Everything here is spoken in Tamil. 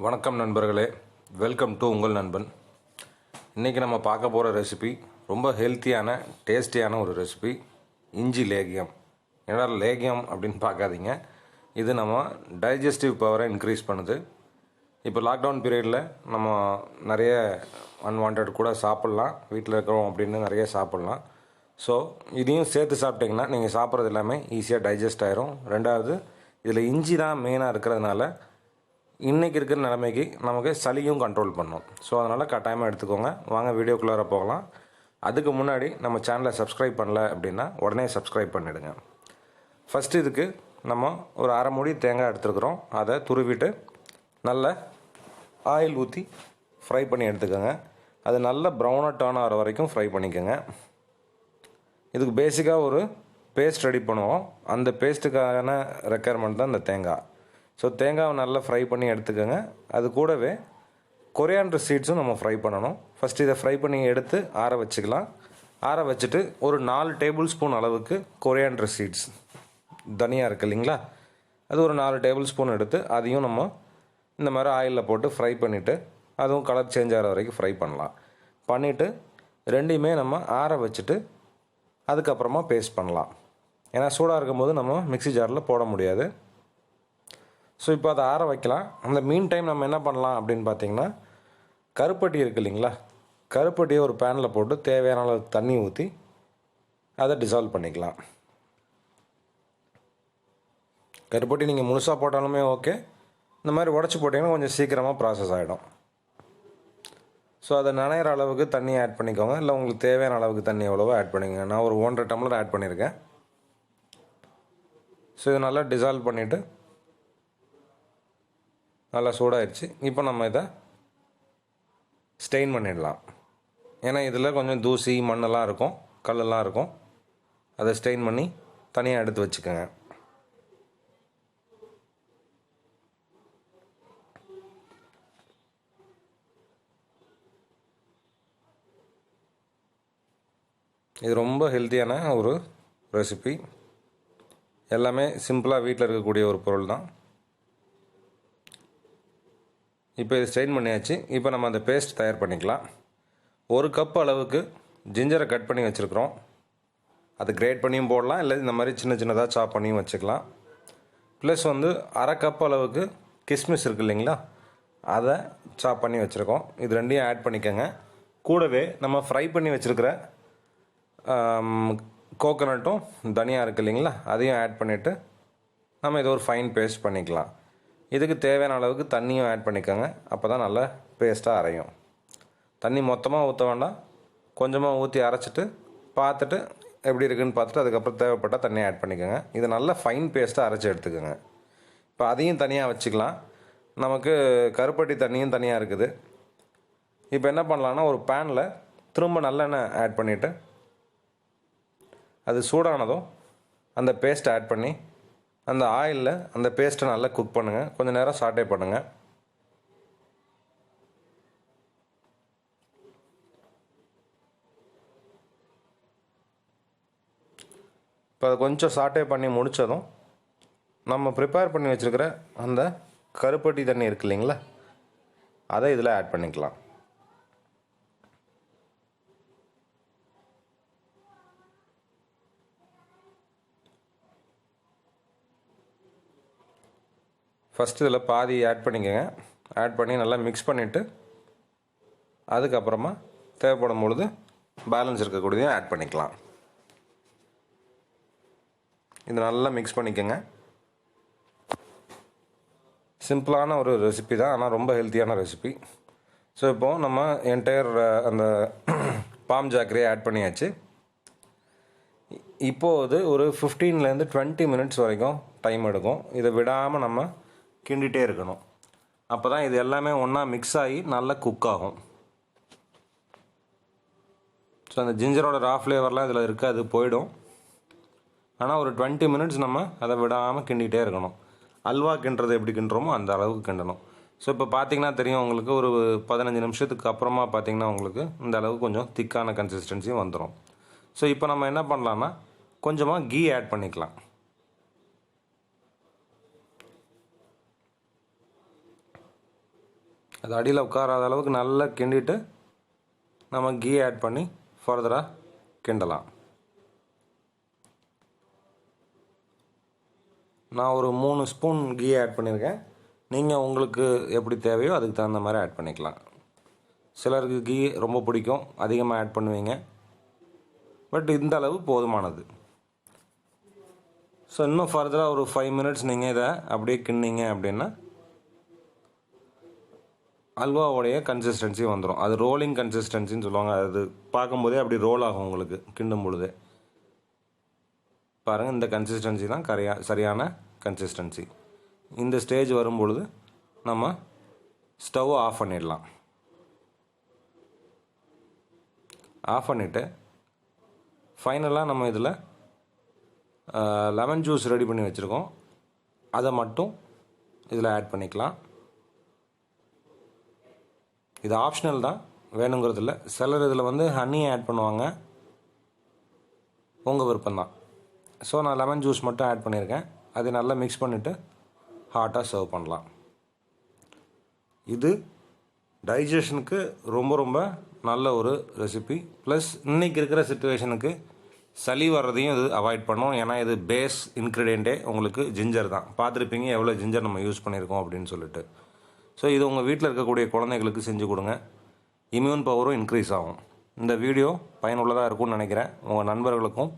வணக்கம் நண்பர்களே, வெல்கம் டு உங்கள் நண்பன். இன்றைக்கி நம்ம பார்க்க போகிற ரெசிபி ரொம்ப ஹெல்த்தியான டேஸ்டியான ஒரு ரெசிபி, இஞ்சி லேகியம். ஏன்னா லேகியம் அப்படின்னு பார்க்காதீங்க, இது நம்ம டைஜஸ்டிவ் பவரை இன்க்ரீஸ் பண்ணுது. இப்போ லாக்டவுன் பீரியடில் நம்ம நிறைய அன்வான்ட் கூட சாப்பிட்லாம், வீட்டில் இருக்கிறோம் அப்படின்னு நிறைய சாப்பிட்லாம். ஸோ இதையும் சேர்த்து சாப்பிட்டிங்கன்னா நீங்கள் சாப்பிட்றது எல்லாமே ஈஸியாக டைஜஸ்ட் ஆயிரும். ரெண்டாவது, இதில் இஞ்சி தான் மெயினாக இருக்கிறதுனால இன்றைக்கி இருக்கிற நிலைமைக்கு நமக்கு சளியும் கண்ட்ரோல் பண்ணும். ஸோ அதனால் கட்டாயமாக எடுத்துக்கோங்க. வாங்க வீடியோக்குள்ளார போகலாம். அதுக்கு முன்னாடி நம்ம சேனலை சப்ஸ்கிரைப் பண்ணல அப்படின்னா உடனே சப்ஸ்கிரைப் பண்ணிவிடுங்க. ஃபஸ்ட்டு இதுக்கு நம்ம ஒரு அரை மூடி தேங்காய் எடுத்துருக்குறோம். அதை துருவிட்டு நல்ல ஆயில் ஊற்றி ஃப்ரை பண்ணி எடுத்துக்கோங்க. அது நல்ல ப்ரௌனாக டர்ன் ஆகிற வரைக்கும் ஃப்ரை பண்ணிக்கோங்க. இதுக்கு பேசிக்காக ஒரு பேஸ்ட் ரெடி பண்ணுவோம். அந்த பேஸ்ட்டுக்கான ரெக்குயர்மெண்ட் தான் இந்த தேங்காய். ஸோ தேங்காவை நல்லா ஃப்ரை பண்ணி எடுத்துக்கோங்க. அது கூடவே கொரியாண்டர் சீட்ஸும் நம்ம ஃப்ரை பண்ணணும். ஃபஸ்ட்டு இதை ஃப்ரை பண்ணி எடுத்து ஆற வச்சுக்கலாம். ஆற வச்சுட்டு ஒரு 4 டேபிள் ஸ்பூன் அளவுக்கு கொரியாண்டர் சீட்ஸ், தனியாக இருக்குது இல்லைங்களா, அது ஒரு 4 டேபிள் ஸ்பூன் எடுத்து அதையும் நம்ம இந்த மாதிரி ஆயிலில் போட்டு ஃப்ரை பண்ணிவிட்டு அதுவும் கலர் சேஞ்ச் ஆகிற வரைக்கும் ஃப்ரை பண்ணலாம். பண்ணிவிட்டு ரெண்டையுமே நம்ம ஆற வச்சுட்டு அதுக்கப்புறமா பேஸ்ட் பண்ணலாம். ஏன்னா சூடாக இருக்கும்போது நம்ம மிக்ஸி ஜாரில் போட முடியாது. ஸோ இப்போ அதை ஆற வைக்கலாம். அந்த மீன் டைம் நம்ம என்ன பண்ணலாம் அப்படின்னு பார்த்தீங்கன்னா, கருப்பட்டி இருக்குது இல்லைங்களா, கருப்பட்டியை ஒரு பேனில் போட்டு தேவையான அளவு தண்ணி ஊற்றி அதை டிசால்வ் பண்ணிக்கலாம். கருப்பட்டி நீங்கள் முழுசாக போட்டாலுமே ஓகே, இந்த மாதிரி உடச்சி போட்டிங்கன்னா கொஞ்சம் சீக்கிரமாக ப்ராசஸ் ஆகிடும். ஸோ அதை நனையிற அளவுக்கு தண்ணி ஆட் பண்ணிக்கோங்க. இல்லை உங்களுக்கு தேவையான அளவுக்கு தண்ணி எவ்வளவோ ஆட் பண்ணிக்கோங்க. நான் ஒரு 1.5 டம்ளர் ஆட் பண்ணியிருக்கேன். ஸோ இது நல்லா டிசால்வ் பண்ணிவிட்டு நல்லா சூடாகிடுச்சு. இப்போ நம்ம இதை ஸ்டெயின் பண்ணிடலாம். ஏன்னா இதில் கொஞ்சம் தூசி மண்ணெல்லாம் இருக்கும், கல்லெல்லாம் இருக்கும். அதை ஸ்டெயின் பண்ணி தனியாக எடுத்து வச்சுக்கோங்க. இது ரொம்ப ஹெல்த்தியான ஒரு ரெசிபி. எல்லாமே சிம்பிளாக வீட்டில் இருக்கக்கூடிய ஒரு பொருள் தான். இப்போ இது ஸ்ட்ரெயின் பண்ணியாச்சு. இப்போ நம்ம அந்த பேஸ்ட் தயார் பண்ணிக்கலாம். 1 கப் அளவுக்கு ஜிஞ்சரை கட் பண்ணி வச்சுருக்குறோம். அது கிரேட் பண்ணியும் போடலாம், இல்லை இந்த மாதிரி சின்ன சின்னதாக சாப் பண்ணியும் வச்சுக்கலாம். ப்ளஸ் வந்து அரை கப் அளவுக்கு கிஸ்மிஸ் இருக்குது இல்லைங்களா, அதை சாப் பண்ணி வச்சுருக்கோம். இது ரெண்டையும் ஆட் பண்ணிக்கோங்க. கூடவே நம்ம ஃப்ரை பண்ணி வச்சுருக்கிற கோகோனட்டும் தனியாக இருக்குது இல்லைங்களா, அதையும் ஆட் பண்ணிவிட்டு நம்ம இதை ஒரு ஃபைன் பேஸ்ட் பண்ணிக்கலாம். இதுக்கு தேவையான அளவுக்கு தண்ணியும் ஆட் பண்ணிக்கோங்க. அப்போ தான் நல்லா பேஸ்ட்டாக அரையும். தண்ணி மொத்தமாக ஊற்ற வேண்டாம், கொஞ்சமாக ஊற்றி அரைச்சிட்டு பார்த்துட்டு எப்படி இருக்குதுன்னு பார்த்துட்டு அதுக்கப்புறம் தேவைப்பட்டால் தண்ணி ஆட் பண்ணிக்கோங்க. இது நல்லா ஃபைன் பேஸ்ட்டாக அரைச்சி எடுத்துக்கோங்க. இப்போ அதையும் தனியாக வச்சுக்கலாம். நமக்கு கருப்பட்டி தண்ணியும் தனியாக இருக்குது. இப்போ என்ன பண்ணலான்னா, ஒரு பேனில் திரும்ப நல்லெண்ணெய் ஆட் பண்ணிவிட்டு அது சூடானதும் அந்த பேஸ்ட்டை ஆட் பண்ணி அந்த ஆயிலில் அந்த பேஸ்ட்டை நல்லா குக் பண்ணுங்கள். கொஞ்சம் நேரம் சாட்டே பண்ணுங்கள். இப்போ அதை கொஞ்சம் சாட்டே பண்ணி முடித்ததும் நம்ம ப்ரிப்பேர் பண்ணி வச்சுருக்கிற அந்த கருப்பட்டி தண்ணி இருக்குது இல்லைங்களா, அதை இதில் ஆட் பண்ணிக்கலாம். ஃபஸ்ட்டு இதில் பாதி ஆட் பண்ணிக்கோங்க. ஆட் பண்ணி நல்லா மிக்ஸ் பண்ணிவிட்டு அதுக்கப்புறமா தேவைப்படும் பொழுது பேலன்ஸ் இருக்கக்கூடியதையும் ஆட் பண்ணிக்கலாம். இது நல்லா மிக்ஸ் பண்ணிக்கோங்க. சிம்பிளான ஒரு ரெசிபி தான், ஆனால் ரொம்ப ஹெல்த்தியான ரெசிபி. ஸோ இப்போது நம்ம என்டையர் அந்த பாம் ஜாக்கரியை ஆட் பண்ணியாச்சு. இப்போது ஒரு 15லேருந்து 20 மினிட்ஸ் வரைக்கும் டைம் எடுக்கும். இதை விடாமல் நம்ம கிண்டிகிட்டே இருக்கணும். அப்போ தான் இது எல்லாமே ஒன்றா மிக்ஸ் ஆகி நல்லா குக் ஆகும். ஸோ அந்த ஜிஞ்சரோட ரா ஃப்ளேவர்லாம் இதில் இருக்குது, அது போயிடும். ஆனால் ஒரு 20 மினிட்ஸ் நம்ம அதை விடாமல் கிண்டிகிட்டே இருக்கணும். அல்வா கிண்டுறது எப்படி கிண்டுறோமோ அந்த அளவுக்கு கிண்டணும். ஸோ இப்போ பார்த்திங்கன்னா தெரியும் உங்களுக்கு, ஒரு 15 நிமிஷத்துக்கு அப்புறமா பார்த்திங்கன்னா உங்களுக்கு இந்த அளவுக்கு கொஞ்சம் திக்கான கன்சிஸ்டன்சியும் வந்துடும். ஸோ இப்போ நம்ம என்ன பண்ணலான்னா, கொஞ்சமாக கீ ஆட் பண்ணிக்கலாம். அது அடியில் உட்காராத அளவுக்கு நல்லா கிண்டிட்டு நம்ம கீ ஆட் பண்ணி ஃபர்தராக கிண்டலாம். நான் ஒரு 3 ஸ்பூன் கீ ஆட் பண்ணியிருக்கேன். நீங்கள் உங்களுக்கு எப்படி தேவையோ அதுக்கு தகுந்த மாதிரி ஆட் பண்ணிக்கலாம். சிலருக்கு கீ ரொம்ப பிடிக்கும், அதிகமாக ஆட் பண்ணுவீங்க. பட் இந்த அளவு போதுமானது. ஸோ இன்னும் ஃபர்தராக ஒரு 5 மினிட்ஸ் நீங்கள் இதை அப்படியே கிண்டிங்க அப்படின்னா அல்வாவுடைய கன்சிஸ்டன்சி வந்துடும். அது ரோலிங் கன்சிஸ்டன்சின்னு சொல்லுவாங்க. அது பார்க்கும்போதே அப்படி ரோல் ஆகும் உங்களுக்கு கிண்டும் பொழுதே. பாருங்கள், இந்த கன்சிஸ்டன்சி தான் சரியான கன்சிஸ்டன்சி. இந்த ஸ்டேஜ் வரும்பொழுது நம்ம ஸ்டவ்வை ஆஃப் பண்ணிடலாம். ஆஃப் பண்ணிவிட்டு ஃபைனலாக நம்ம இதில் லெமன் ஜூஸ் ரெடி பண்ணி வச்சுருக்கோம். அதை மட்டும் இதில் ஆட் பண்ணிக்கலாம். இது ஆப்ஷனல் தான், வேணுங்கிறது இல்லை. சிலர் இதில் வந்து ஹனி ஆட் பண்ணுவாங்க, உங்கள் விருப்பம்தான். ஸோ நான் லெமன் ஜூஸ் மட்டும் ஆட் பண்ணியிருக்கேன். அதை நல்லா மிக்ஸ் பண்ணிவிட்டு ஹாட்டாக சர்வ் பண்ணலாம். இது டைஜஷனுக்கு ரொம்ப ரொம்ப நல்ல ஒரு ரெசிபி. ப்ளஸ் இன்றைக்கி இருக்கிற சிச்சுவேஷனுக்கு சளி வர்றதையும் இது அவாய்ட் பண்ணும். ஏன்னா இது பேஸ் இன்க்ரீடியண்ட்டே உங்களுக்கு ஜிஞ்சர் தான். பார்த்துருப்பீங்க எவ்வளோ ஜிஞ்சர் நம்ம யூஸ் பண்ணியிருக்கோம் அப்படின்னு சொல்லிட்டு. ஸோ இது உங்கள் வீட்டில் இருக்கக்கூடிய குழந்தைகளுக்கு செஞ்சு கொடுங்க. இம்யூன் பவரும் இன்க்ரீஸ் ஆகும். இந்த வீடியோ பயனுள்ளதாக இருக்கும்னு நினைக்கிறேன். உங்கள் நண்பர்களுக்கும்